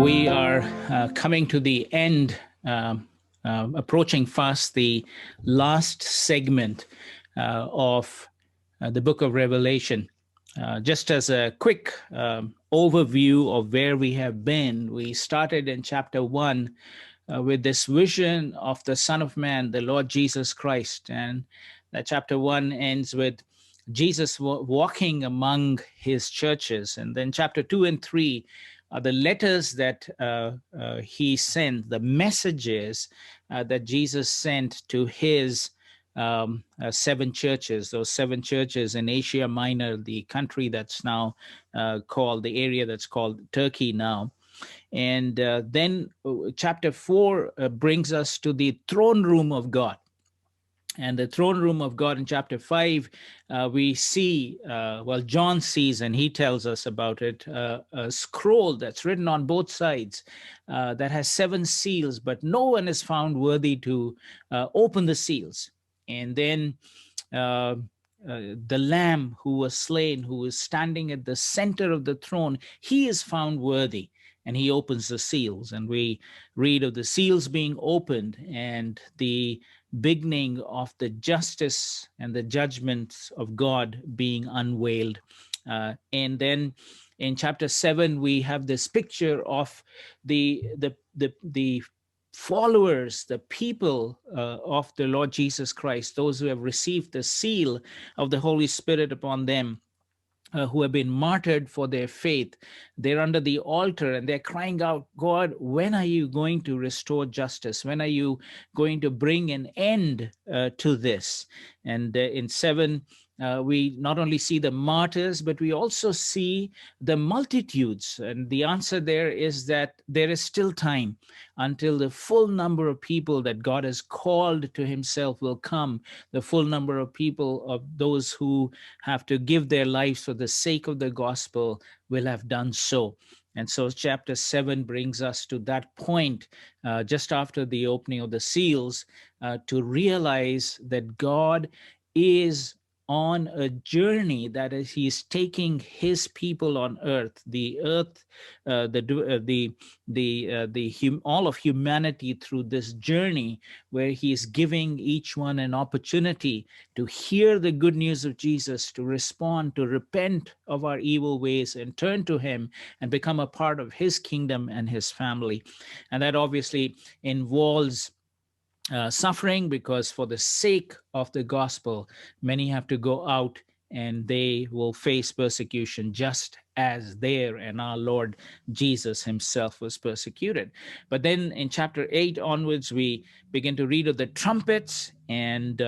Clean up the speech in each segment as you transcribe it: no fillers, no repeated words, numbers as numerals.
We are coming to the end, approaching fast the last segment of the book of Revelation. Just as a quick overview of where we have been, we started in chapter 1 with this vision of the Son of Man, the Lord Jesus Christ. And that chapter 1 ends with Jesus walking among his churches. And then chapter 2 and 3 are the letters that he sent, the messages that Jesus sent to his 7 churches, those 7 churches in Asia Minor, the country that's now called, the area that's called Turkey now. And then chapter 4 brings us to the throne room of God. And the throne room of God in chapter 5, we see, John sees, and he tells us about it, a scroll that's written on both sides that has 7 seals, but no one is found worthy to open the seals. And then the Lamb who was slain, who is standing at the center of the throne, he is found worthy. And he opens the seals. And we read of the seals being opened and the beginning of the justice and the judgments of God being unveiled. And then in chapter 7, we have this picture of the followers, the people of the Lord Jesus Christ, those who have received the seal of the Holy Spirit upon them. Who have been martyred for their faith. They're under the altar and they're crying out, God, when are you going to restore justice? When are you going to bring an end to this? And in 7, we not only see the martyrs, but we also see the multitudes. And the answer there is that there is still time until the full number of people that God has called to himself will come, the full number of people, of those who have to give their lives for the sake of the gospel, will have done so. And so chapter 7 brings us to that point, just after the opening of the seals, to realize that God is on a journey, that is, he's taking his people on earth, all of humanity through this journey, where he is giving each one an opportunity to hear the good news of Jesus, to respond, to repent of our evil ways and turn to him and become a part of his kingdom and his family. And that obviously involves suffering, because for the sake of the gospel, many have to go out and they will face persecution, just as their and our Lord Jesus himself was persecuted. But then in chapter 8 onwards, we begin to read of the trumpets, and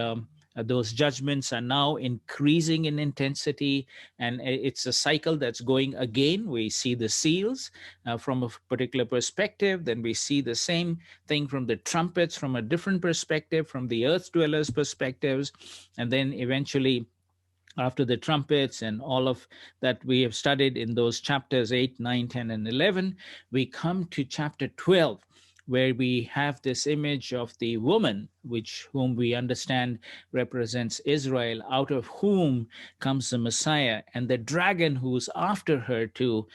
those judgments are now increasing in intensity, and it's a cycle that's going again. We see the seals from a particular perspective, then we see the same thing from the trumpets from a different perspective, from the earth dwellers' perspectives, and then eventually, after the trumpets and all of that we have studied in those chapters 8, 9, 10, and 11, we come to chapter 12, where we have this image of the woman, whom we understand represents Israel, out of whom comes the Messiah, and the dragon who's after her to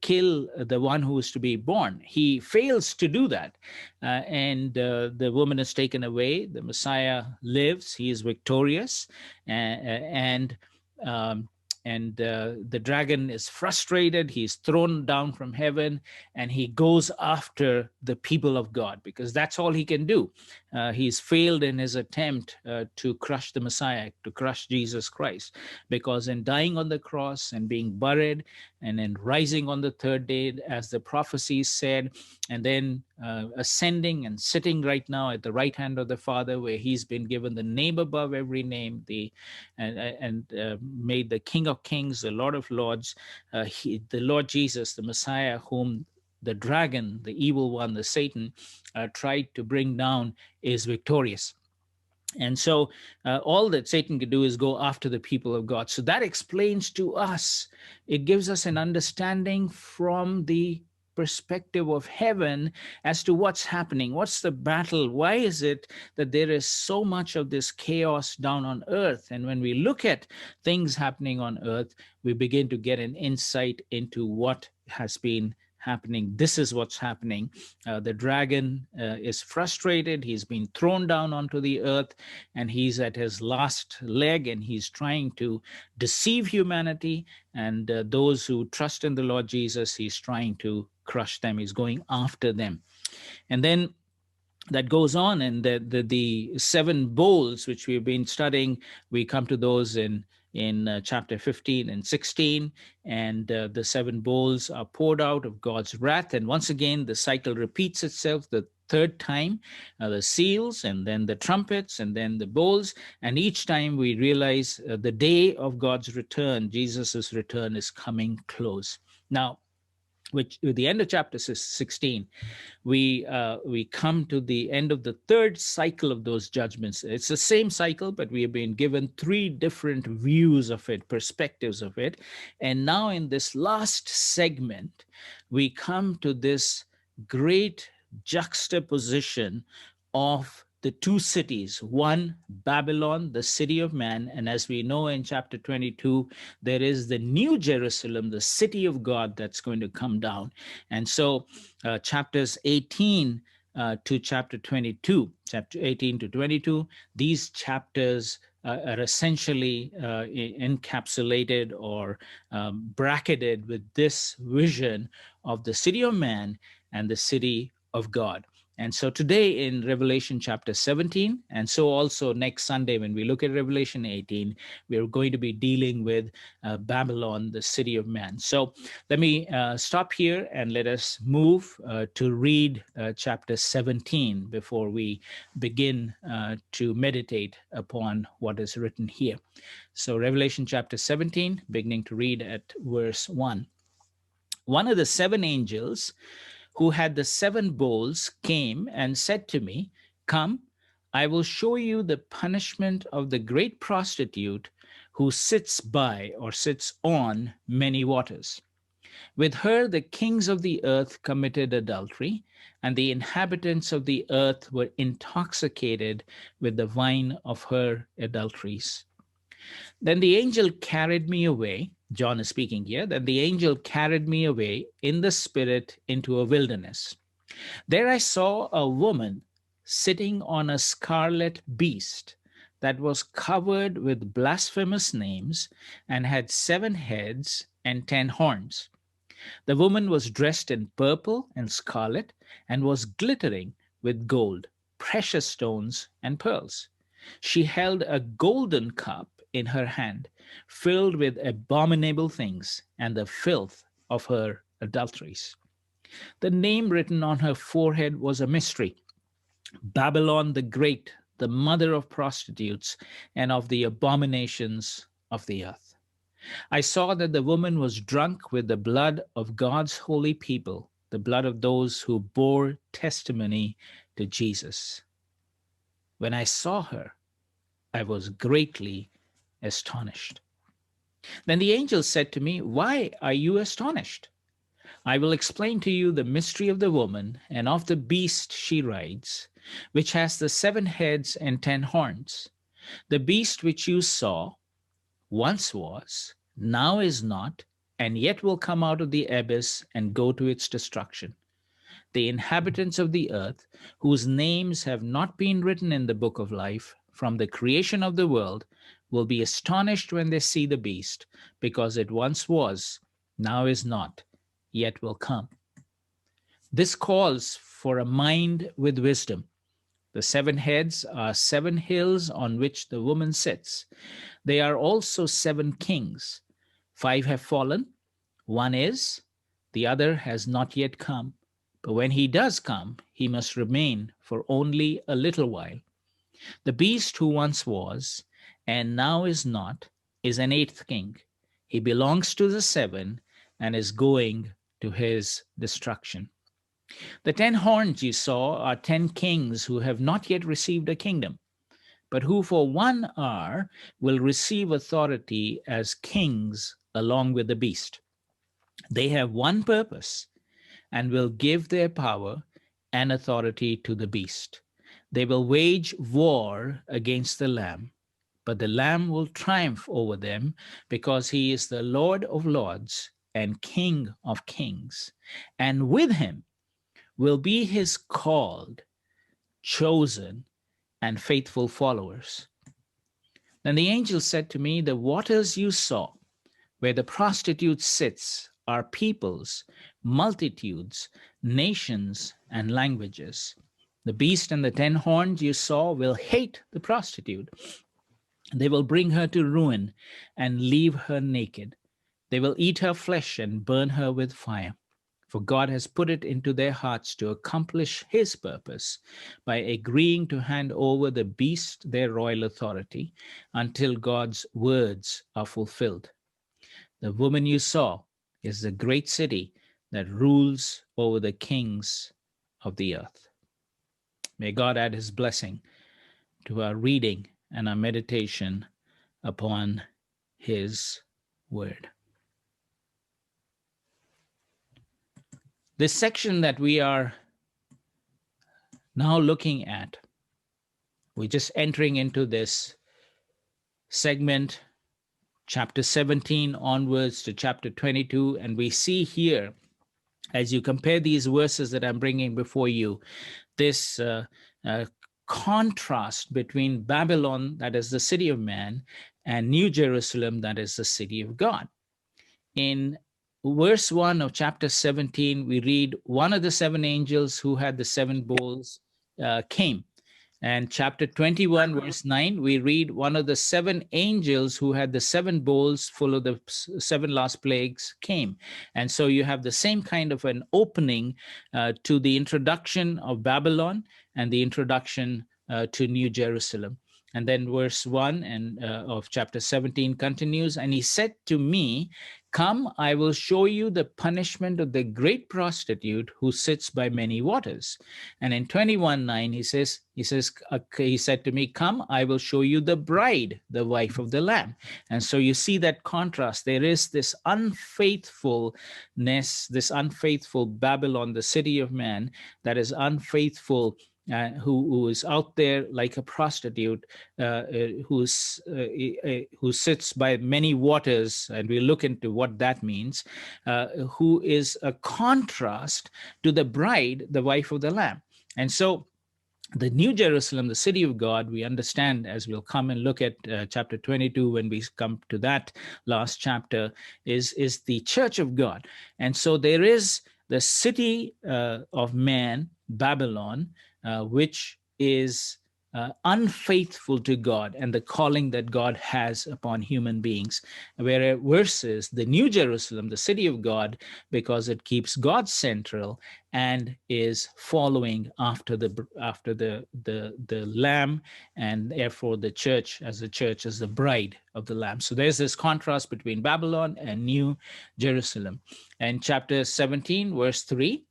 kill the one who is to be born. He fails to do that, and the woman is taken away. The Messiah lives. He is victorious, and the dragon is frustrated. He's thrown down from heaven, and he goes after the people of God, because that's all he can do. He's failed in his attempt to crush the Messiah, to crush Jesus Christ, because in dying on the cross and being buried and then rising on the 3rd day, as the prophecies said, and then ascending and sitting right now at the right hand of the Father, where he's been given the name above every name, and made the King of Kings, the Lord of Lords, the Lord Jesus, the Messiah, whom the dragon, the evil one, the Satan, tried to bring down, is victorious. And so all that Satan could do is go after the people of God. So that explains to us, it gives us an understanding from the perspective of heaven as to what's happening. What's the battle? Why is it that there is so much of this chaos down on earth? And when we look at things happening on earth, we begin to get an insight into what has been happening. This is what's happening. The dragon is frustrated. He's been thrown down onto the earth, and he's at his last leg, and he's trying to deceive humanity. And those who trust in the Lord Jesus, he's trying to crush them. He's going after them. And then that goes on, and the seven bowls which we've been studying, we come to those in chapter 15 and 16, and the seven bowls are poured out of God's wrath. And once again, the cycle repeats itself the third time, the seals, and then the trumpets, and then the bowls. And each time we realize the day of God's return, Jesus's return, is coming close. Now, which with the end of chapter 16, we come to the end of the third cycle of those judgments. It's the same cycle, but we have been given three different views of it, perspectives of it. And now in this last segment, we come to this great juxtaposition of the two cities, one, Babylon, the city of man. And as we know in chapter 22, there is the new Jerusalem, the city of God, that's going to come down. And so chapters 18 to chapter 22, chapter 18 to 22, these chapters are essentially encapsulated or bracketed with this vision of the city of man and the city of God. And so today in Revelation chapter 17, and so also next Sunday when we look at Revelation 18, we're going to be dealing with Babylon, the city of man. So let me stop here and let us move to read chapter 17 before we begin to meditate upon what is written here. So Revelation chapter 17, beginning to read at verse 1. One of the seven angels who had the seven bowls came and said to me, "Come, I will show you the punishment of the great prostitute who sits by or sits on many waters. With her the kings of the earth committed adultery, and the inhabitants of the earth were intoxicated with the wine of her adulteries. Then the angel carried me away." John is speaking here. "Then the angel carried me away in the spirit into a wilderness. There I saw a woman sitting on a scarlet beast that was covered with blasphemous names and had 7 heads and 10 horns. The woman was dressed in purple and scarlet and was glittering with gold, precious stones, and pearls. She held a golden cup in her hand, filled with abominable things and the filth of her adulteries. The name written on her forehead was a mystery: Babylon the Great, the mother of prostitutes and of the abominations of the earth. I saw that the woman was drunk with the blood of God's holy people, the blood of those who bore testimony to Jesus. When I saw her, I was greatly astonished. Then the angel said to me, 'Why are you astonished? I will explain to you the mystery of the woman and of the beast she rides, which has the 7 heads and 10 horns. The beast which you saw once was, now is not, and yet will come out of the abyss and go to its destruction. The inhabitants of the earth, whose names have not been written in the book of life from the creation of the world, will be astonished when they see the beast, because it once was, now is not, yet will come.' This calls for a mind with wisdom. The 7 heads are 7 hills on which the woman sits. They are also 7 kings. 5 have fallen, 1 is, the other has not yet come. But when he does come, he must remain for only a little while. The beast who once was, and now is not, is an 8th king. He belongs to the 7 and is going to his destruction. The 10 horns you saw are 10 kings who have not yet received a kingdom, but who for 1 hour will receive authority as kings along with the beast. They have one purpose and will give their power and authority to the beast. They will wage war against the Lamb, but the Lamb will triumph over them, because he is the Lord of lords and King of kings, and with him will be his called, chosen, and faithful followers. Then the angel said to me, the waters you saw, where the prostitute sits, are peoples, multitudes, nations, and languages. The beast and the 10 horns you saw will hate the prostitute. They will bring her to ruin and leave her naked. They will eat her flesh and burn her with fire. For God has put it into their hearts to accomplish his purpose by agreeing to hand over the beast their royal authority until God's words are fulfilled. The woman you saw is the great city that rules over the kings of the earth. May God add his blessing to our reading and our meditation upon his word. This section that we are now looking at, we're just entering into this segment, chapter 17 onwards to chapter 22, and we see here, as you compare these verses that I'm bringing before you, this contrast between Babylon, that is the city of man, and New Jerusalem, that is the city of God. In verse 1 of chapter 17, we read, one of the 7 angels who had the 7 bowls came. And chapter 21, verse 9, we read, one of the 7 angels who had the 7 bowls full of the 7 last plagues came. And so you have the same kind of an opening to the introduction of Babylon and the introduction to New Jerusalem. And then verse 1 of chapter 17 continues, and he said to me, come, I will show you the punishment of the great prostitute who sits by many waters. And in 21:9, he said to me, come, I will show you the bride, the wife of the Lamb. And so you see that contrast. There is this unfaithfulness, this unfaithful Babylon, the city of man, that is unfaithful, who is out there like a prostitute, who sits by many waters, and we look into what that means, who is a contrast to the bride, the wife of the Lamb. And so the New Jerusalem, the city of God, we understand, as we'll come and look at chapter 22 when we come to that last chapter, is the church of God. And so there is the city of man, Babylon, which is unfaithful to God and the calling that God has upon human beings, versus the New Jerusalem, the city of God, because it keeps God central and is following after the Lamb, and therefore the church as the bride of the Lamb. So there's this contrast between Babylon and New Jerusalem. And chapter 17, verse 3,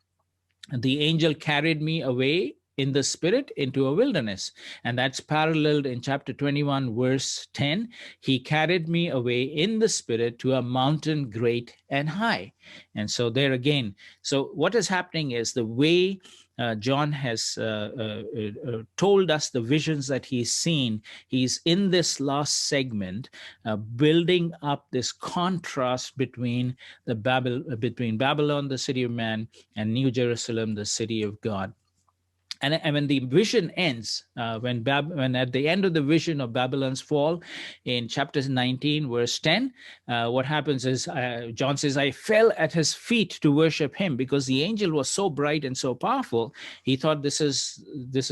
the angel carried me away in the spirit into a wilderness. And that's paralleled in chapter 21, verse 10. He carried me away in the spirit to a mountain great and high. And so there again, so what is happening is the way John has told us the visions that he's seen. He's in this last segment building up this contrast between Babylon, the city of man, and New Jerusalem, the city of God. And when the vision ends, when at the end of the vision of Babylon's fall, in chapter 19, verse 10, what happens is John says, I fell at his feet to worship him, because the angel was so bright and so powerful. He thought this is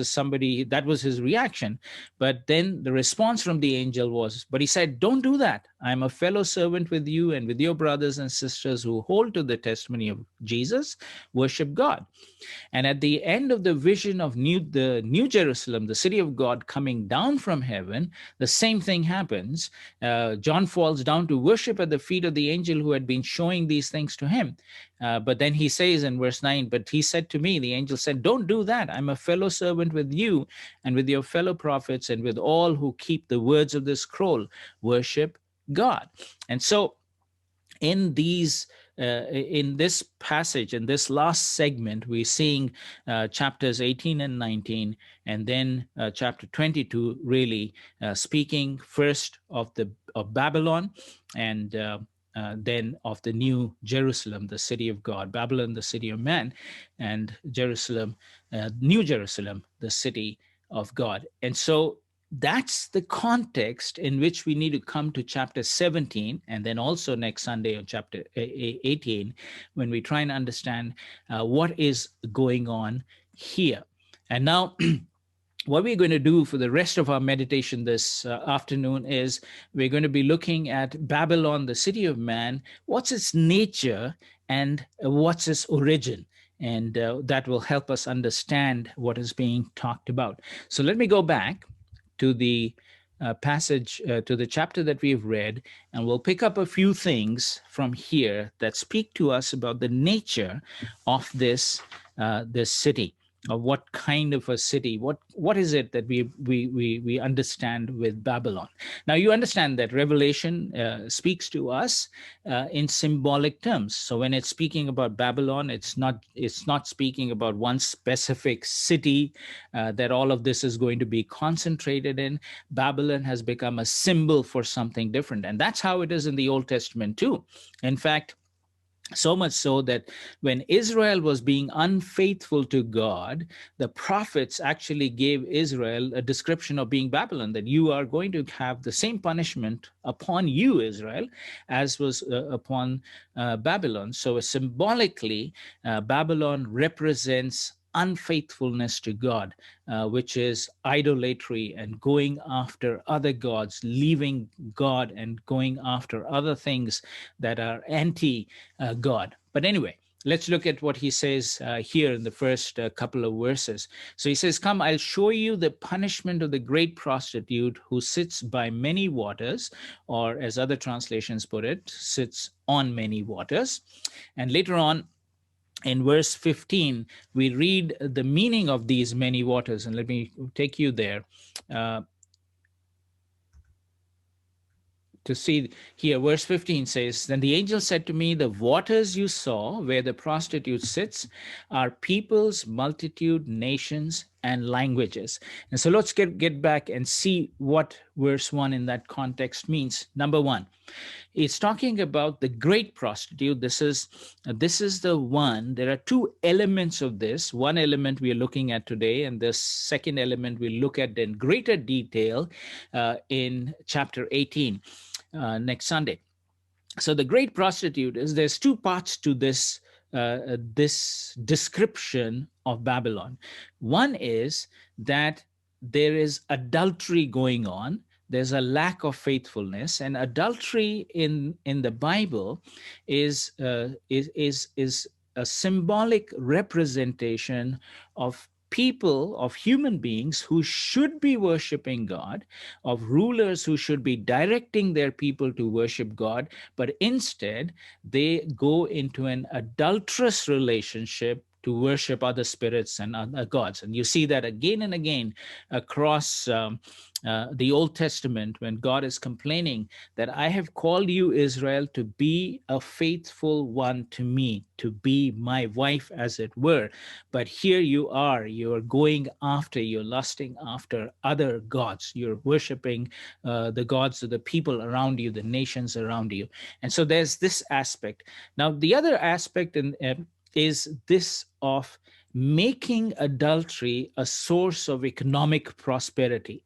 somebody. That was his reaction. But then the response from the angel was, but he said, don't do that. I'm a fellow servant with you and with your brothers and sisters who hold to the testimony of Jesus. Worship God. And at the end of the vision of the New Jerusalem, the city of God coming down from heaven, the same thing happens. John falls down to worship at the feet of the angel who had been showing these things to him. But then he says in verse 9, but he said to me, the angel said, don't do that. I'm a fellow servant with you and with your fellow prophets and with all who keep the words of this scroll. Worship God. And so in this passage, in this last segment, we're seeing chapters 18 and 19, and then chapter 22 really speaking first of Babylon, and then of the new Jerusalem, the city of God, Babylon, the city of man, and Jerusalem, New Jerusalem, the city of God. And so that's the context in which we need to come to chapter 17, and then also next Sunday on chapter 18, when we try and understand what is going on here. And now, what we're going to do for the rest of our meditation this afternoon is we're going to be looking at Babylon, the city of man, what's its nature and what's its origin. And that will help us understand what is being talked about. So let me go back to the passage, to the chapter that we've read, and we'll pick up a few things from here that speak to us about the nature of this city. Of what kind of a city, what is it that we understand with Babylon? Now, you understand that Revelation speaks to us in symbolic terms. So when it's speaking about Babylon, it's not speaking about one specific city that all of this is going to be concentrated in. Babylon has become a symbol for something different, and that's how it is in the Old Testament too. In fact, so much so that when Israel was being unfaithful to God, the prophets actually gave Israel a description of being Babylon, that you are going to have the same punishment upon you, Israel, as was upon Babylon. So symbolically, Babylon represents unfaithfulness to God, which is idolatry and going after other gods, leaving God and going after other things that are anti-God. But anyway, let's look at what he says here in the first couple of verses. So he says, "Come, I'll show you the punishment of the great prostitute who sits by many waters," or as other translations put it, sits on many waters. And later on, in verse 15, we read the meaning of these many waters. And let me take you there to see here. Verse 15 says, "Then the angel said to me, the waters you saw where the prostitute sits are peoples, multitude, nations, and languages." And so let's get back and see what verse 1 in that context means. Number one, it's talking about the great prostitute. This is the one. There are two elements of this. One element we are looking at today, and the second element we'll look at in greater detail in chapter 18 next Sunday. So the great prostitute is, there's two parts to this description of Babylon. One is that there is adultery going on. There's a lack of faithfulness, and adultery in the Bible is a symbolic representation of people, of human beings who should be worshiping God, of rulers who should be directing their people to worship God, but instead they go into an adulterous relationship to worship other spirits and other gods. And you see that again and again across the Old Testament, when God is complaining that I have called you, Israel, to be a faithful one to me, to be my wife, as it were. But here you are going after, you're lusting after other gods. You're worshiping the gods of the people around you, the nations around you. And so there's this aspect. Now, the other aspect is this of making adultery a source of economic prosperity.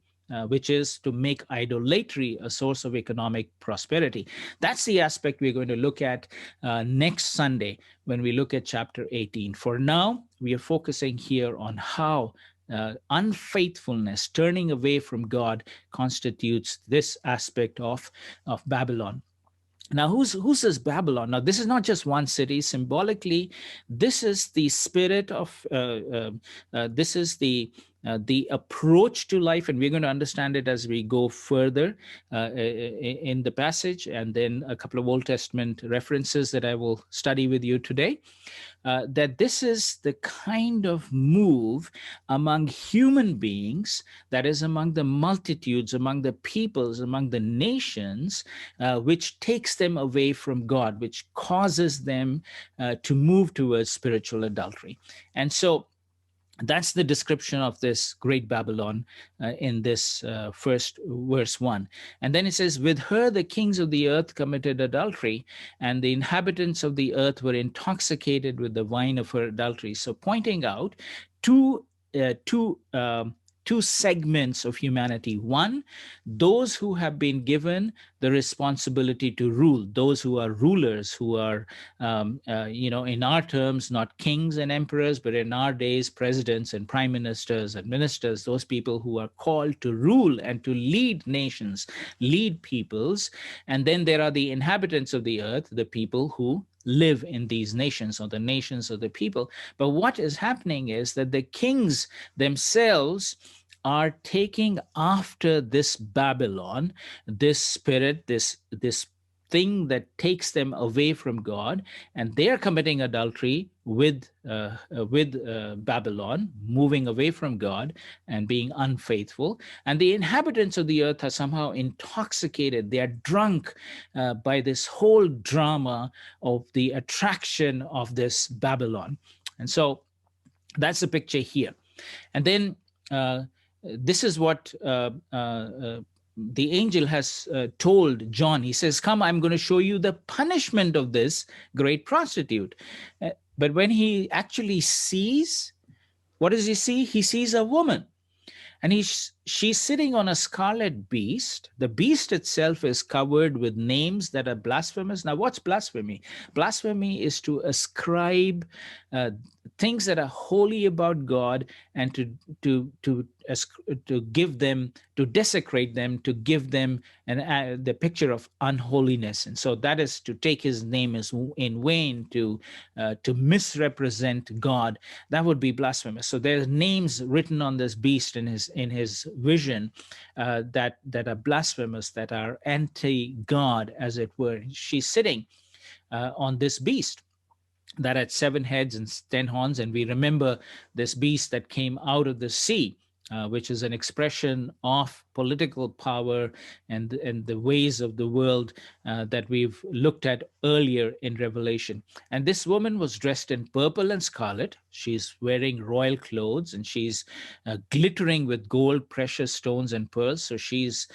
Which is to make idolatry a source of economic prosperity. That's the aspect we're going to look at next Sunday when we look at chapter 18. For now, we are focusing here on how unfaithfulness, turning away from God, constitutes this aspect of Babylon. Now, who's this Babylon? Now, this is not just one city. Symbolically, this is the spirit of, this is the approach to life, and we're going to understand it as we go further in the passage, and then a couple of Old Testament references that I will study with you today. That this is the kind of move among human beings, that is among the multitudes, among the peoples, among the nations, which takes them away from God, which causes them to move towards spiritual adultery. And so That's the description of this great Babylon in this first verse 1. And then it says, with her the kings of the earth committed adultery, and the inhabitants of the earth were intoxicated with the wine of her adultery. So pointing out two uh, two um, two segments of humanity. One, those who have been given the responsibility to rule, those who are rulers, who are in our terms, not kings and emperors, but in our days, presidents and prime ministers and ministers, those people who are called to rule and to lead nations, lead peoples. And then there are the inhabitants of the earth, the people who live in these nations, or the nations of the people. But what is happening is that the kings themselves are taking after this Babylon, this spirit, this thing that takes them away from God, and they are committing adultery with Babylon, moving away from God and being unfaithful. And the inhabitants of the earth are somehow intoxicated. They are drunk by this whole drama of the attraction of this Babylon. And so that's the picture here. And then this is what the angel has told John. He says, come, I'm going to show you the punishment of this great prostitute. But when he actually sees, what does he see? He sees a woman. And she's sitting on a scarlet beast. The beast itself is covered with names that are blasphemous. Now, what's blasphemy? Blasphemy is to ascribe things that are holy about God and to give them, to desecrate them, to give them the picture of unholiness. And so that is to take his name in vain, to misrepresent God. That would be blasphemous. So there's names written on this beast in his vision that are blasphemous, that are anti-God, as it were. She's sitting on this beast that had 7 heads and 10 horns. And we remember this beast that came out of the sea, which is an expression of political power and the ways of the world that we've looked at earlier in Revelation. And this woman was dressed in purple and scarlet. She's wearing royal clothes, and she's glittering with gold, precious stones, and pearls. So she's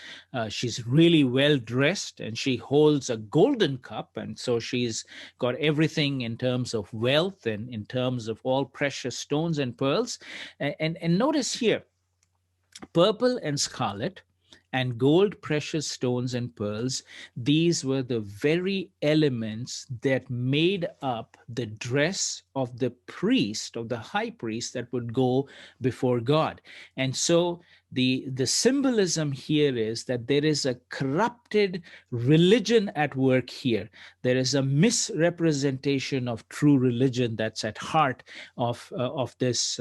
really well dressed, and she holds a golden cup. And so she's got everything in terms of wealth and in terms of all precious stones and pearls. And notice here, purple and scarlet and gold, precious stones and pearls, these were the very elements that made up the dress of the priest, of the high priest that would go before God. And so the symbolism here is that there is a corrupted religion at work here. There is a misrepresentation of true religion that's at heart of this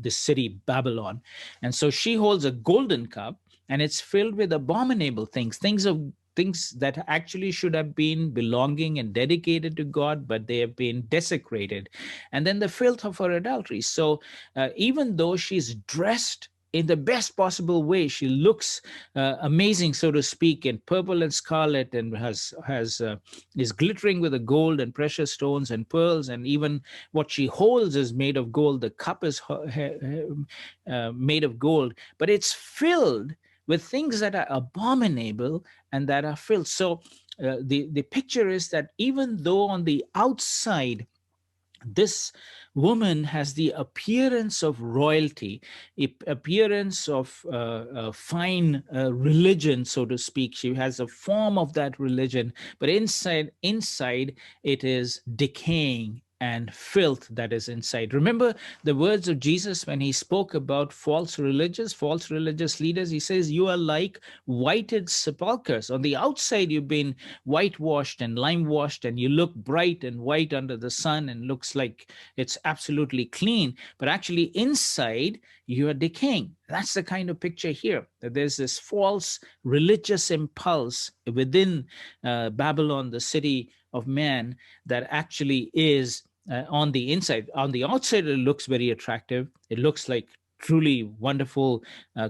city Babylon. And so she holds a golden cup, and it's filled with abominable things that actually should have been belonging and dedicated to God, but they have been desecrated. And then the filth of her adultery. So even though she's dressed in the best possible way, she looks amazing, so to speak, in purple and scarlet, and is glittering with the gold and precious stones and pearls, and even what she holds is made of gold. The cup is made of gold, but it's filled with things that are abominable and that are filth. So the picture is that even though on the outside this woman has the appearance of royalty, appearance of fine religion, so to speak. She has a form of that religion, but inside it is decaying and filth that is inside. Remember the words of Jesus when he spoke about false religious leaders. He says, you are like whited sepulchres. On the outside, you've been whitewashed and lime washed, and you look bright and white under the sun and looks like it's absolutely clean. But actually inside, you are decaying. That's the kind of picture here, that there's this false religious impulse within Babylon, the city of man, that actually is on the inside. On the outside, it looks very attractive. It looks like truly wonderful,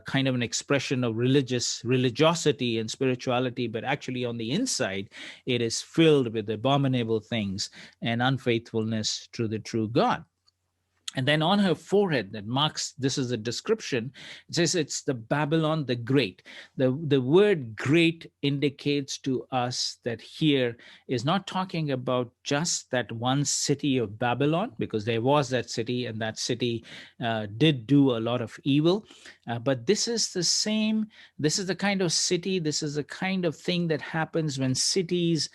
kind of an expression of religiosity and spirituality, but actually on the inside, it is filled with abominable things and unfaithfulness to the true God. And then on her forehead, that marks, this is a description, it says it's the Babylon the Great. The word great indicates to us that here is not talking about just that one city of Babylon, because there was that city, and that city did do a lot of evil. But this is the same, this is the kind of city, this is the kind of thing that happens when cities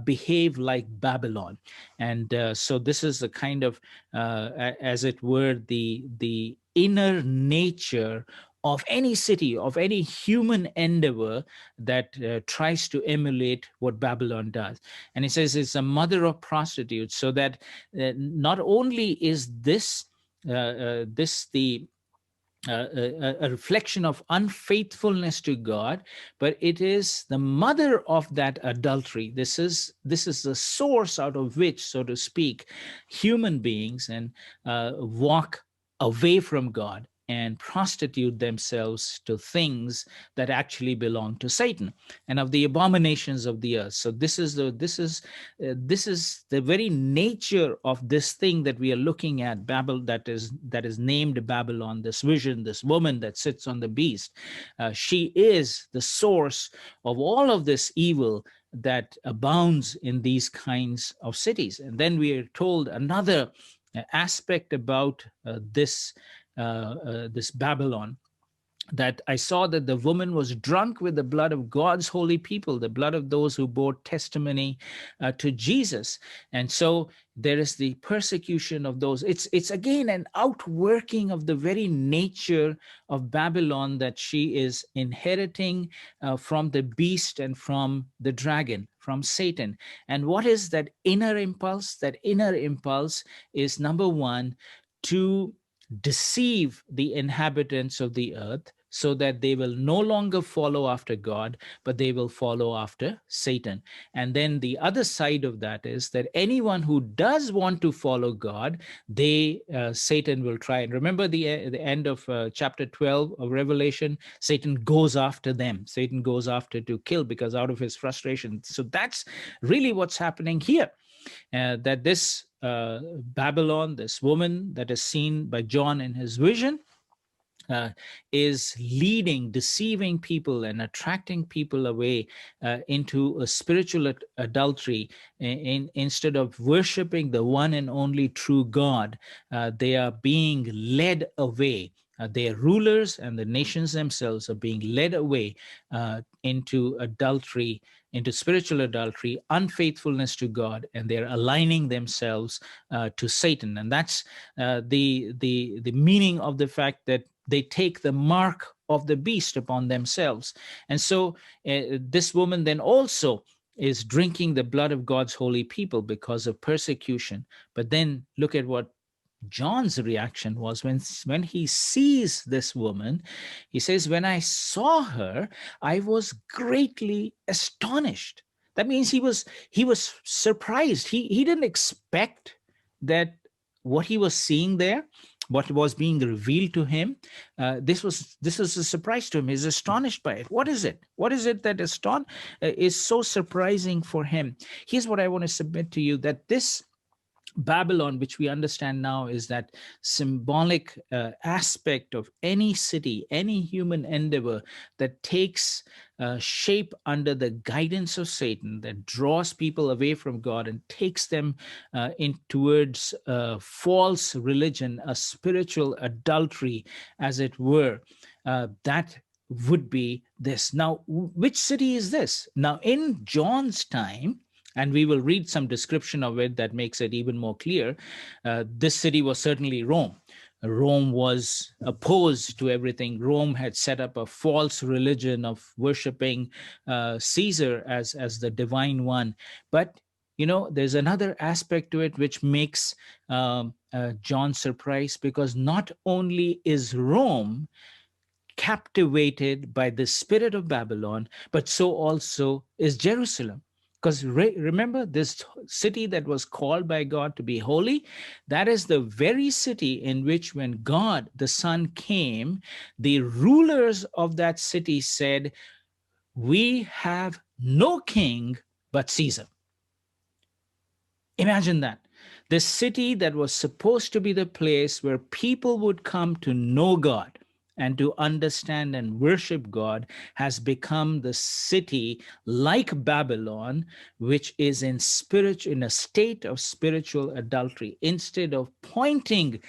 behave like Babylon. And so this is the kind of, as it were, the inner nature of any city, of any human endeavor that tries to emulate what Babylon does. And he says it's a mother of prostitutes, so that not only is this the a reflection of unfaithfulness to God, but it is the mother of that adultery. This is the source out of which, so to speak, human beings and walk away from God and prostitute themselves to things that actually belong to Satan, and of the abominations of the earth. So this is the very nature of this thing that we are looking at, Babel, that is named Babylon. This vision, this woman that sits on the beast, she is the source of all of this evil that abounds in these kinds of cities. And then we are told another aspect about this Babylon, that I saw that the woman was drunk with the blood of God's holy people, the blood of those who bore testimony to Jesus. And so there is the persecution of those. It's again an outworking of the very nature of Babylon that she is inheriting from the beast and from the dragon, from Satan. And what is that inner impulse? That inner impulse is, number one, to deceive the inhabitants of the earth, so that they will no longer follow after God, but they will follow after Satan. And then the other side of that is that anyone who does want to follow God, Satan will try. And remember the end of chapter 12 of Revelation, Satan goes after them. Satan goes after to kill, because out of his frustration. So that's really what's happening here. That this Babylon, this woman that is seen by John in his vision, is leading, deceiving people and attracting people away into a spiritual adultery. Instead of worshiping the one and only true God, they are being led away. Their rulers and the nations themselves are being led away into adultery, into spiritual adultery, unfaithfulness to God, and they're aligning themselves to Satan. And that's the meaning of the fact that they take the mark of the beast upon themselves. And so this woman then also is drinking the blood of God's holy people because of persecution. But then look at what John's reaction was when he sees this woman. He says, when I saw her, I was greatly astonished. That means he was surprised. He didn't expect that what he was seeing there, what was being revealed to him, this was a surprise to him. He's astonished by it. What is it? What is it that is so surprising for him? Here's what I want to submit to you, that this Babylon, which we understand now, is that symbolic aspect of any city, any human endeavor that takes shape under the guidance of Satan, that draws people away from God and takes them towards false religion, a spiritual adultery, as it were. That would be this. Now, which city is this? Now, in John's time, and we will read some description of it that makes it even more clear, this city was certainly Rome. Rome was opposed to everything. Rome had set up a false religion of worshiping Caesar as the divine one. But, there's another aspect to it which makes John surprised, because not only is Rome captivated by the spirit of Babylon, but so also is Jerusalem. Because remember, this city that was called by God to be holy, that is the very city in which, when God the Son came, the rulers of that city said, we have no king but Caesar. Imagine that. The city that was supposed to be the place where people would come to know God and to understand and worship God has become the city like Babylon, which is in a state of spiritual adultery. Instead of pointing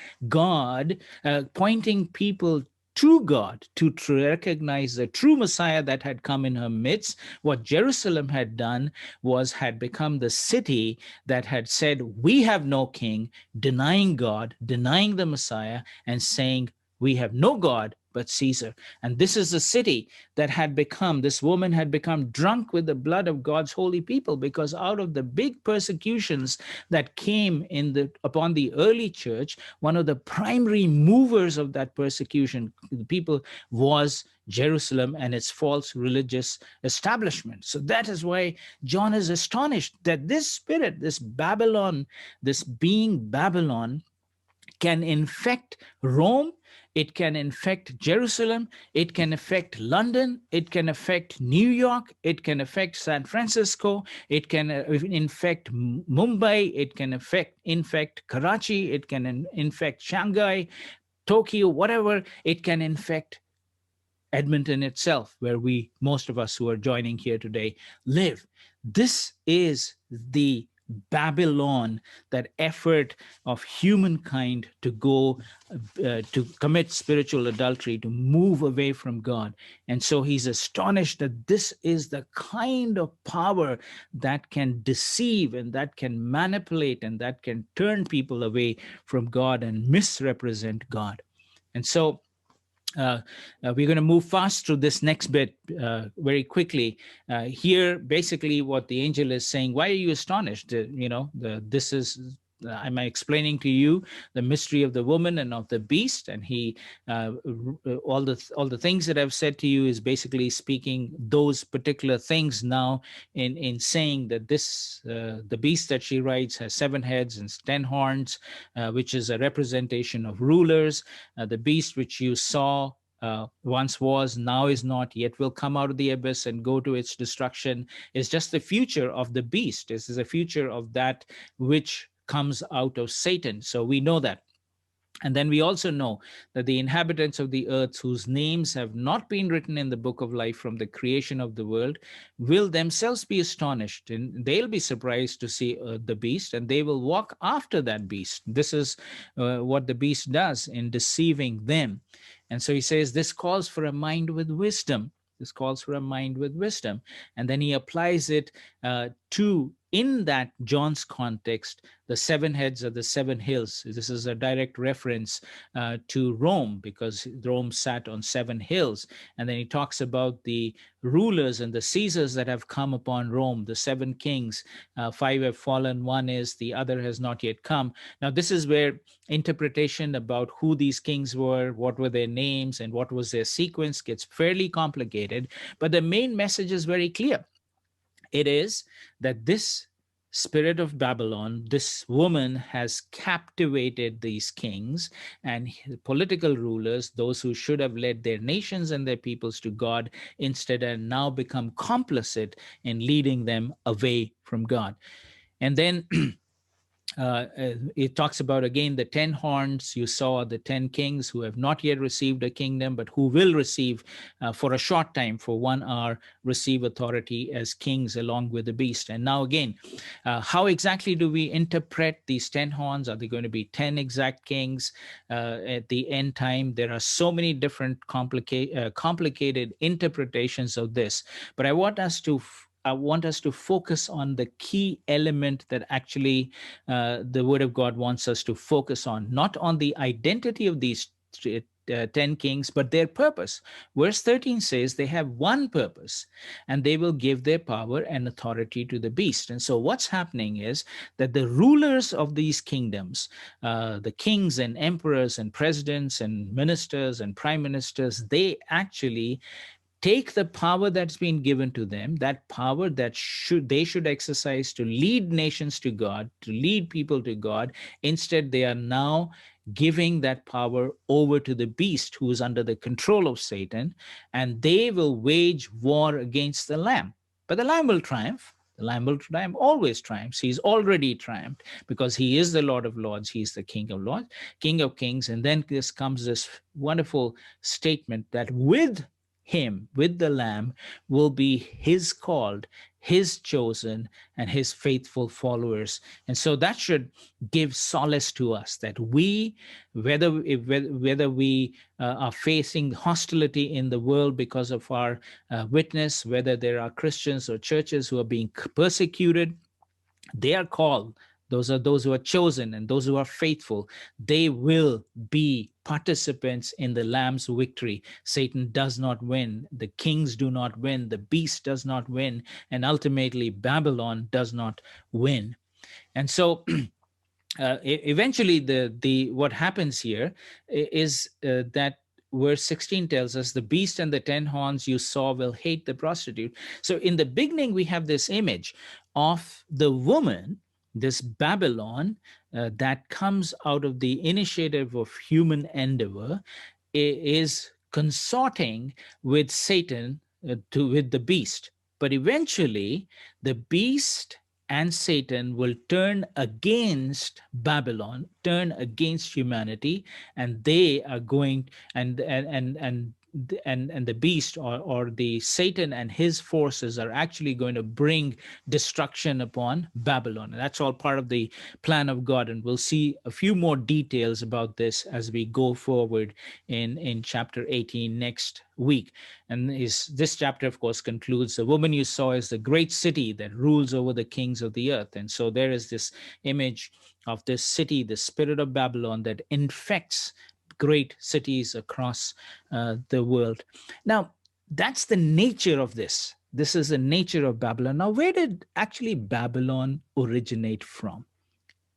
people to God, to recognize the true Messiah that had come in her midst, what Jerusalem had done had become the city that had said, "We have no king," denying God, denying the Messiah, and saying, "We have no God but Caesar." And this is the city that this woman had become drunk with the blood of God's holy people, because out of the big persecutions that came upon the early church, one of the primary movers of that persecution, the people, was Jerusalem and its false religious establishment. So that is why John is astonished that this spirit, this Babylon, this being Babylon, can infect Rome, it can infect Jerusalem, it can affect London, it can affect New York, it can affect San Francisco, it can infect Mumbai, it can infect Karachi, it can infect Shanghai, Tokyo, whatever. It can infect Edmonton itself, where most of us who are joining here today, live. This is the Babylon, that effort of humankind to go to commit spiritual adultery, to move away from God. And so he's astonished that this is the kind of power that can deceive and that can manipulate and that can turn people away from God and misrepresent God. And so we're going to move fast through this next bit very quickly. Here, basically, what the angel is saying: why are you astonished? This is. I'm explaining to you the mystery of the woman and of the beast, and all the things that I've said to you is basically speaking those particular things now in saying that the beast that she rides has 7 heads and 10 horns, which is a representation of rulers. The beast which you saw once was, now is not, yet will come out of the abyss and go to its destruction, is just the future of the beast. This is a future of that which comes out of Satan. So we know that. And then we also know that the inhabitants of the earth, whose names have not been written in the book of life from the creation of the world, will themselves be astonished, and they'll be surprised to see the beast, and they will walk after that beast. This is what the beast does in deceiving them. And so he says, this calls for a mind with wisdom. This calls for a mind with wisdom. And then he applies it in that John's context, the 7 heads of the 7 hills. This is a direct reference to Rome, because Rome sat on 7 hills. And then he talks about the rulers and the Caesars that have come upon Rome, the 7 kings. 5 have fallen, 1 is, the other has not yet come. Now, this is where interpretation about who these kings were, what were their names, and what was their sequence gets fairly complicated. But the main message is very clear. It is that this spirit of Babylon, this woman, has captivated these kings and political rulers, those who should have led their nations and their peoples to God, instead have now become complicit in leading them away from God. And then it talks about, again, the 10 horns. You saw the 10 kings who have not yet received a kingdom, but who will receive for a short time, for 1 hour, receive authority as kings along with the beast. And now again, how exactly do we interpret these 10 horns? Are they going to be 10 exact kings at the end time? There are so many different complicated interpretations of this, but I want us to focus on the key element that actually the Word of God wants us to focus on, not on the identity of these 10 kings, but their purpose. Verse 13 says they have one purpose, and they will give their power and authority to the beast. And so what's happening is that the rulers of these kingdoms, the kings and emperors and presidents and ministers and prime ministers, they actually take the power that's been given to them, that power that they should exercise to lead nations to God, to lead people to God. Instead, they are now giving that power over to the beast, who is under the control of Satan, and they will wage war against the Lamb. But the Lamb will triumph. The Lamb will triumph, always triumphs. He's already triumphed because he is the Lord of Lords. He's the King of Lords, King of Kings. And then comes this wonderful statement that with him, with the Lamb, will be his called, his chosen, and his faithful followers. And so that should give solace to us that we, whether we are facing hostility in the world because of our witness, whether there are Christians or churches who are being persecuted, they are called. Those are those who are chosen and those who are faithful. They will be participants in the Lamb's victory. Satan does not win. The kings do not win. The beast does not win. And ultimately, Babylon does not win. And so eventually, the what happens here is that verse 16 tells us the beast and the 10 horns you saw will hate the prostitute. So in the beginning, we have this image of the woman, this Babylon, that comes out of the initiative of human endeavor, is consorting with Satan, with the beast. But eventually, the beast and Satan will turn against Babylon, turn against humanity, and they are going and the beast or the Satan and his forces are actually going to bring destruction upon Babylon. And that's all part of the plan of God. And we'll see a few more details about this as we go forward in chapter 18 next week. And this chapter, of course, concludes, the woman you saw is the great city that rules over the kings of the earth. And so there is this image of this city, the spirit of Babylon, that infects great cities across the world. Now, that's the nature of this. This is the nature of Babylon. Now, where did actually Babylon originate from?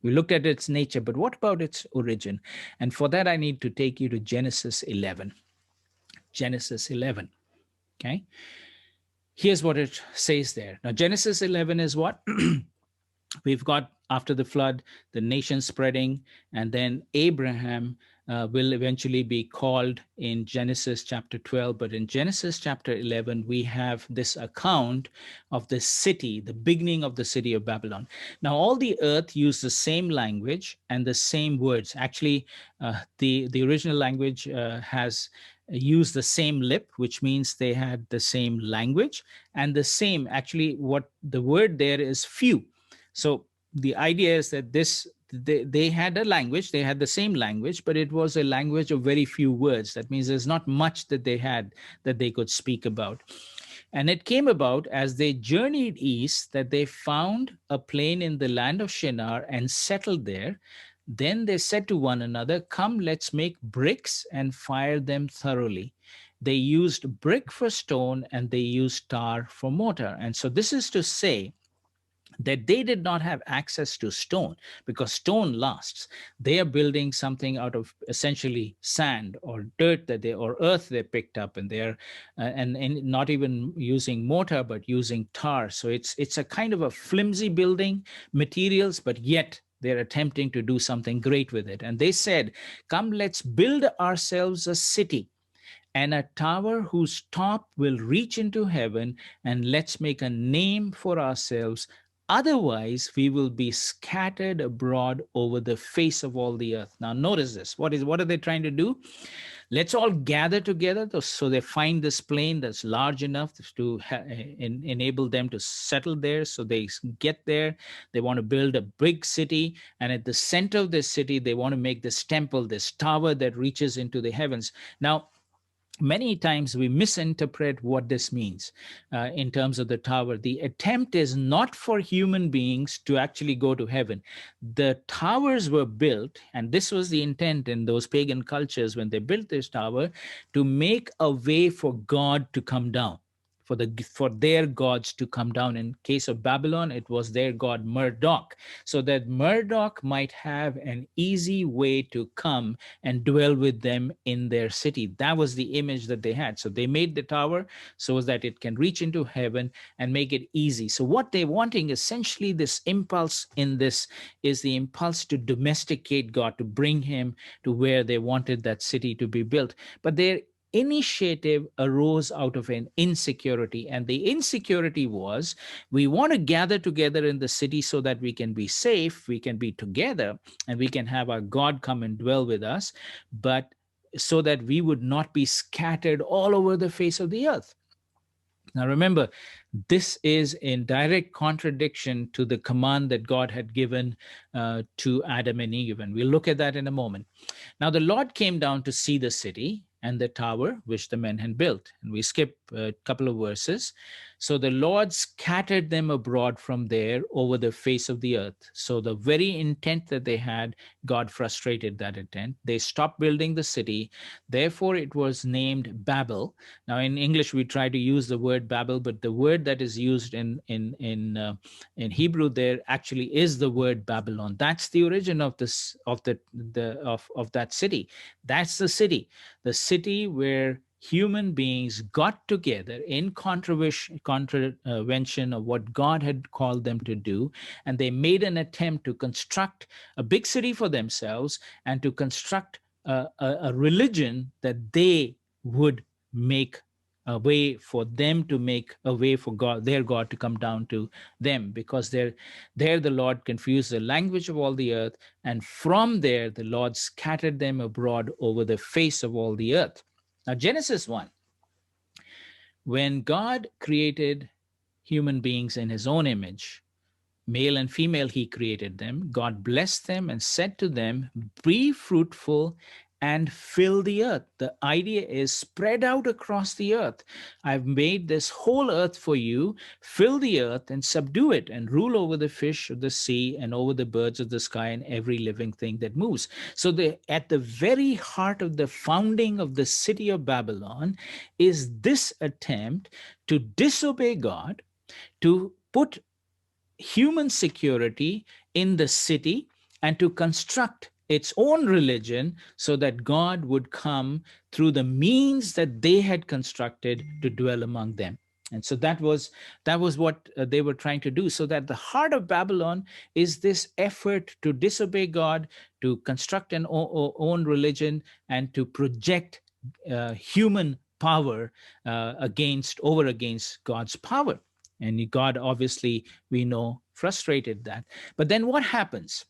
We looked at its nature, but what about its origin? And for that, I need to take you to Genesis 11. Genesis 11, okay? Here's what it says there. Now, Genesis 11 is what? We've got, after the flood, the nation spreading, and then Abraham will eventually be called in Genesis chapter 12. But in Genesis chapter 11, we have this account of the city, the beginning of the city of Babylon. Now, all the earth used the same language and the same words. Actually, the original language has used the same lip, which means they had the same language and the same, actually, what the word there is few. So the idea is that they had a language, they had the same language, but it was a language of very few words. That means there's not much that they had that they could speak about. And it came about as they journeyed east that they found a plain in the land of Shinar and settled there. Then they said to one another, "Come, let's make bricks and fire them thoroughly." They used brick for stone and they used tar for mortar. And so this is to say that they did not have access to stone because stone lasts. They are building something out of essentially sand or dirt or earth they picked up, and they're and not even using mortar but using tar. So it's a kind of a flimsy building materials, but yet they're attempting to do something great with it. And they said, "Come, let's build ourselves a city and a tower whose top will reach into heaven, and let's make a name for ourselves. Otherwise, we will be scattered abroad over the face of all the earth." Now, notice this. What are they trying to do? Let's all gather together. So they find this plain that's large enough to enable them to settle there. So they get there. They want to build a big city. And at the center of this city, they want to make this temple, this tower that reaches into the heavens. Now, many times we misinterpret what this means in terms of the tower. The attempt is not for human beings to actually go to heaven. The towers were built, and this was the intent in those pagan cultures when they built this tower, to make a way for God to come down, for their gods to come down. In case of Babylon, it was their god Marduk, so that Marduk might have an easy way to come and dwell with them in their city. That was the image that they had. So they made the tower so that it can reach into heaven and make it easy. So what they're wanting, essentially, this impulse in this is the impulse to domesticate God, to bring him to where they wanted that city to be built. But initiative arose out of an insecurity. And the insecurity was, we want to gather together in the city so that we can be safe, we can be together, and we can have our God come and dwell with us, but so that we would not be scattered all over the face of the earth. Now remember, this is in direct contradiction to the command that God had given to Adam and Eve. And we'll look at that in a moment. Now the Lord came down to see the city and the tower which the men had built. And we skip a couple of verses. So the Lord scattered them abroad from there over the face of the earth. So the very intent that they had, God frustrated that intent. They stopped building the city. Therefore, it was named Babel. Now, in English, we try to use the word Babel, but the word that is used in Hebrew there actually is the word Babylon. That's the origin of this of that city. That's the city where human beings got together in contravention of what God had called them to do, and they made an attempt to construct a big city for themselves and to construct a religion that they would make a way for them to make a way for God, their God, to come down to them, because there the Lord confused the language of all the earth, and from there the Lord scattered them abroad over the face of all the earth. Now, Genesis 1, when God created human beings in his own image, male and female, he created them. God blessed them and said to them, be fruitful and fill the earth. The idea is spread out across the earth. I've made this whole earth for you. Fill the earth and subdue it, and rule over the fish of the sea and over the birds of the sky and every living thing that moves. So at the very heart of the founding of the city of Babylon is this attempt to disobey God, to put human security in the city, and to construct its own religion so that God would come through the means that they had constructed to dwell among them. And so that was what they were trying to do. So that the heart of Babylon is this effort to disobey God, to construct an own religion, and to project human power against God's power. And God, obviously, we know, frustrated that. But then what happens?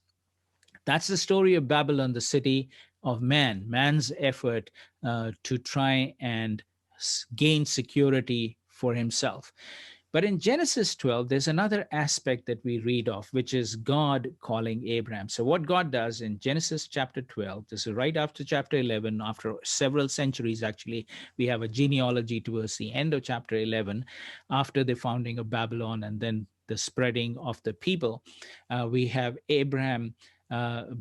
That's the story of Babylon, the city of man's effort to try and gain security for himself. But in Genesis 12, there's another aspect that we read of, which is God calling Abraham. So what God does in Genesis chapter 12, this is right after chapter 11, after several centuries, actually, we have a genealogy towards the end of chapter 11, after the founding of Babylon and then the spreading of the people. We have Abraham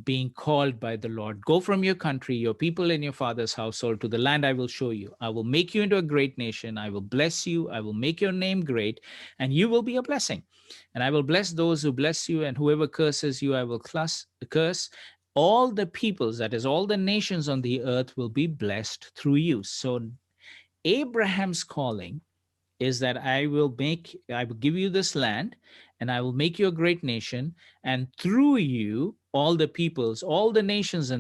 being called by the Lord. Go from your country, your people, and your father's household to the land I will show you. I will make you into a great nation. I will bless you. I will make your name great, and you will be a blessing. And I will bless those who bless you, and whoever curses you, I will curse. All the peoples, that is, all the nations on the earth, will be blessed through you. So Abraham's calling is that I will give you this land, and I will make you a great nation, and through you, all the peoples, all the nations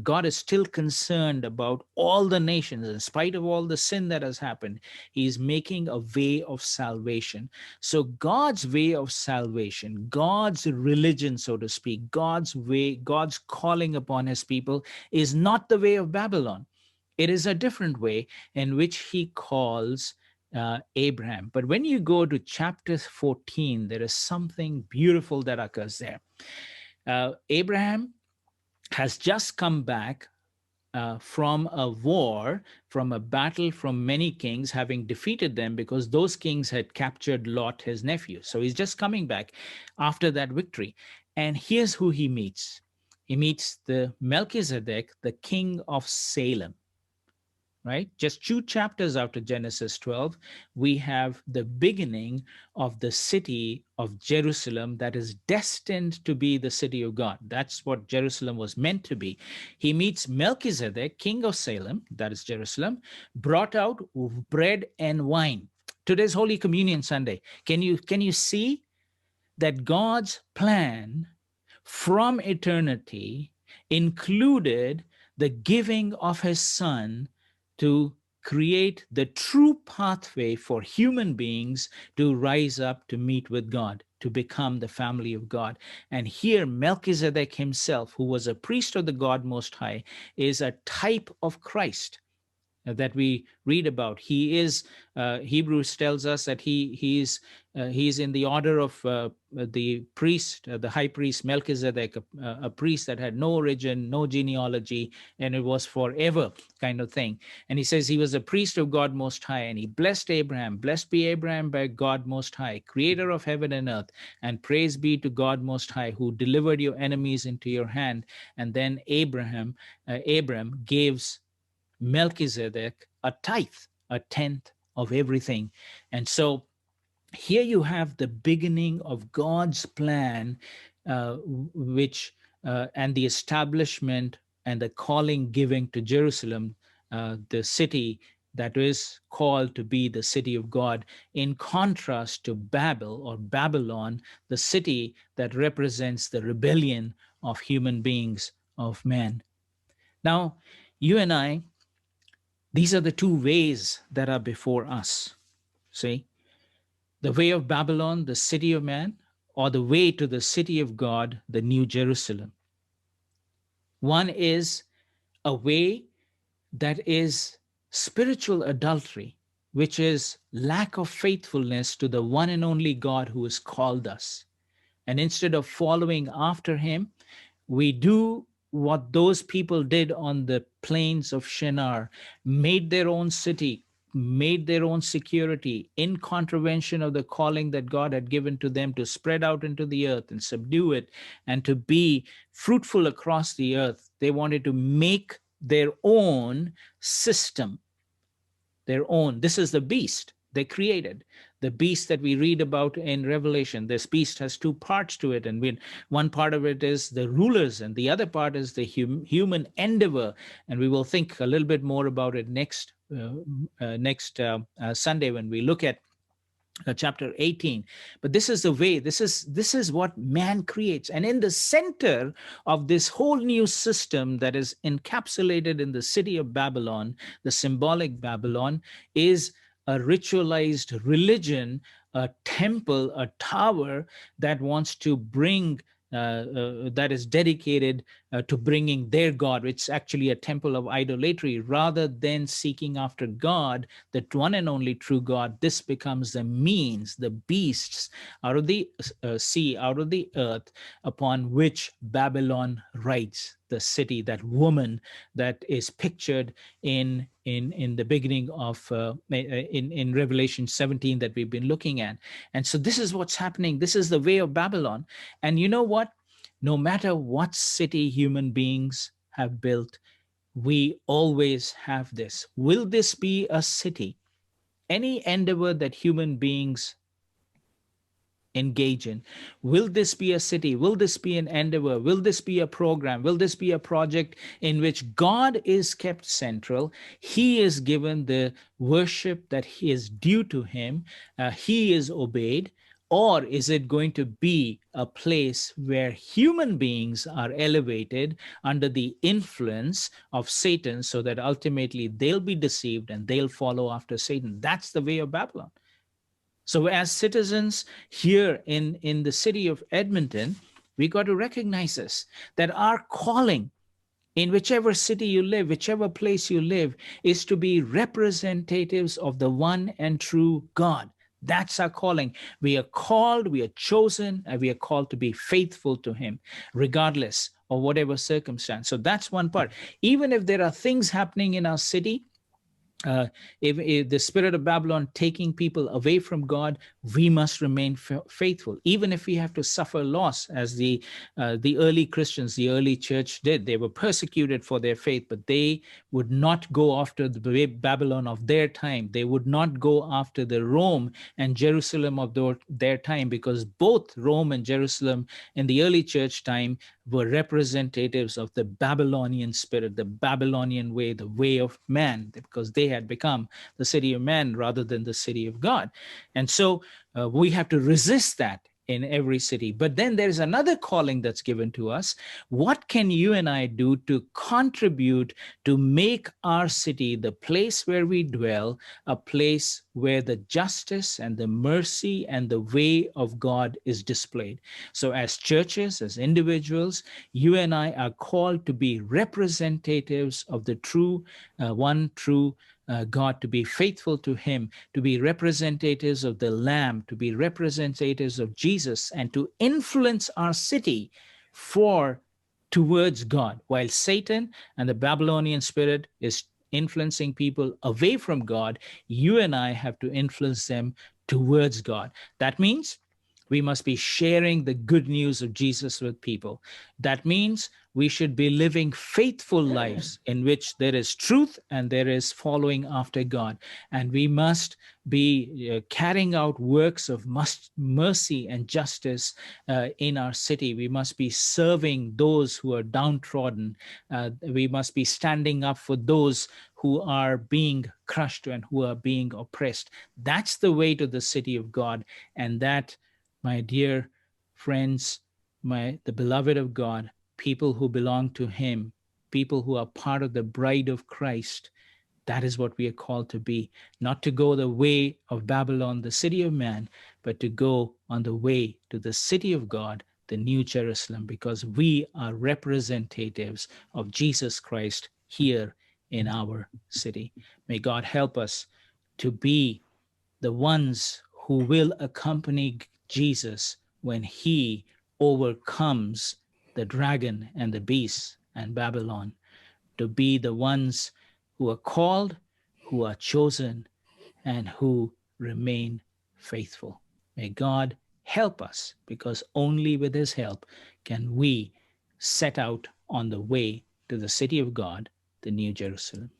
God is still concerned about all the nations. In spite of all the sin that has happened, he's making a way of salvation. So God's way of salvation, God's religion, so to speak, God's way, God's calling upon his people is not the way of Babylon. It is a different way in which he calls Abraham. But when you go to chapter 14, there is something beautiful that occurs there. Abraham has just come back from a war, from a battle, from many kings, having defeated them because those kings had captured Lot, his nephew. So he's just coming back after that victory. And here's who he meets. He meets the Melchizedek, the king of Salem. Right? Just 2 chapters after Genesis 12, we have the beginning of the city of Jerusalem that is destined to be the city of God. That's what Jerusalem was meant to be. He meets Melchizedek, king of Salem, that is Jerusalem, brought out bread and wine. Today's Holy Communion Sunday. Can you see that God's plan from eternity included the giving of his son to create the true pathway for human beings to rise up to meet with God, to become the family of God. And here, Melchizedek himself, who was a priest of the God Most High, is a type of Christ that we read about. He is, Hebrews tells us that he's in the order of the priest, the high priest Melchizedek, a priest that had no origin, no genealogy, and it was forever kind of thing. And he says he was a priest of God Most High, and he blessed Abraham. Blessed be Abraham by God Most High, creator of heaven and earth, and praise be to God Most High, who delivered your enemies into your hand. And then Abram gives Melchizedek a tithe, a tenth of everything. And so here you have the beginning of God's plan, which and the establishment and the calling giving to Jerusalem, the city that is called to be the city of God, in contrast to Babel or Babylon, the city that represents the rebellion of human beings, of man. Now, you and I, these are the two ways that are before us. See, the way of Babylon, the city of man, or the way to the city of God, the New Jerusalem. One is a way that is spiritual adultery, which is lack of faithfulness to the one and only God who has called us. And instead of following after him, we do what those people did on the plains of Shinar, made their own city, made their own security in contravention of the calling that God had given to them to spread out into the earth and subdue it and to be fruitful across the earth. They wanted to make their own system, their own. This is the beast they created, the beast that we read about in Revelation. This beast has two parts to it, and one part of it is the rulers, and the other part is the human endeavor. And we will think a little bit more about it next Sunday when we look at chapter 18. But this is the way, this is what man creates. And in the center of this whole new system that is encapsulated in the city of Babylon, the symbolic Babylon, is a ritualized religion, a temple, a tower that wants to bring, that is dedicated to bringing their God. It's actually a temple of idolatry. Rather than seeking after God, the one and only true God, this becomes the means, the beasts out of the sea, out of the earth, upon which Babylon rides, the city, that woman that is pictured in the beginning of in Revelation 17 that we've been looking at. And so this is what's happening. This is the way of Babylon. And you know what? No matter what city human beings have built, we always have this. Will this be a city? Any endeavor that human beings engage in, will this be a city? Will this be an endeavor? Will this be a program? Will this be a project in which God is kept central? He is given the worship that is due to him. He is obeyed. Or is it going to be a place where human beings are elevated under the influence of Satan, so that ultimately they'll be deceived and they'll follow after Satan? That's the way of Babylon. So as citizens here in the city of Edmonton, we got to recognize this, that our calling in whichever city you live, whichever place you live, is to be representatives of the one and true God. That's our calling. We are called, we are chosen, and we are called to be faithful to him, regardless of whatever circumstance. So that's one part. Even if there are things happening in our city, if the spirit of Babylon taking people away from God, we must remain faithful, even if we have to suffer loss, as the early Christians, the early church did. They were persecuted for their faith, but they would not go after the Babylon of their time. They would not go after the Rome and Jerusalem of their time, because both Rome and Jerusalem in the early church time were representatives of the Babylonian spirit, the Babylonian way, the way of man, because they had become the city of man rather than the city of God. And so we have to resist that in every city. But then there's another calling that's given to us. What can you and I do to contribute to make our city, the place where we dwell, a place where the justice and the mercy and the way of God is displayed? So, as churches, as individuals, you and I are called to be representatives of the true, one true God, to be faithful to Him, to be representatives of the Lamb, to be representatives of Jesus, and to influence our city for towards God. While Satan and the Babylonian spirit is influencing people away from God, you and I have to influence them towards God. That means we must be sharing the good news of Jesus with people. That means we should be living faithful lives in which there is truth and there is following after God. And we must be carrying out works of mercy and justice in our city. We must be serving those who are downtrodden. We must be standing up for those who are being crushed and who are being oppressed. That's the way to the city of God. And that, my dear friends, the beloved of God, people who belong to Him, people who are part of the bride of Christ, that is what we are called to be. Not to go the way of Babylon, the city of man, but to go on the way to the city of God, the New Jerusalem, because we are representatives of Jesus Christ here in our city. May God help us to be the ones who will accompany Jesus when He overcomes the dragon and the beast and Babylon, to be the ones who are called, who are chosen, and who remain faithful. May God help us, because only with His help can we set out on the way to the city of God, the New Jerusalem.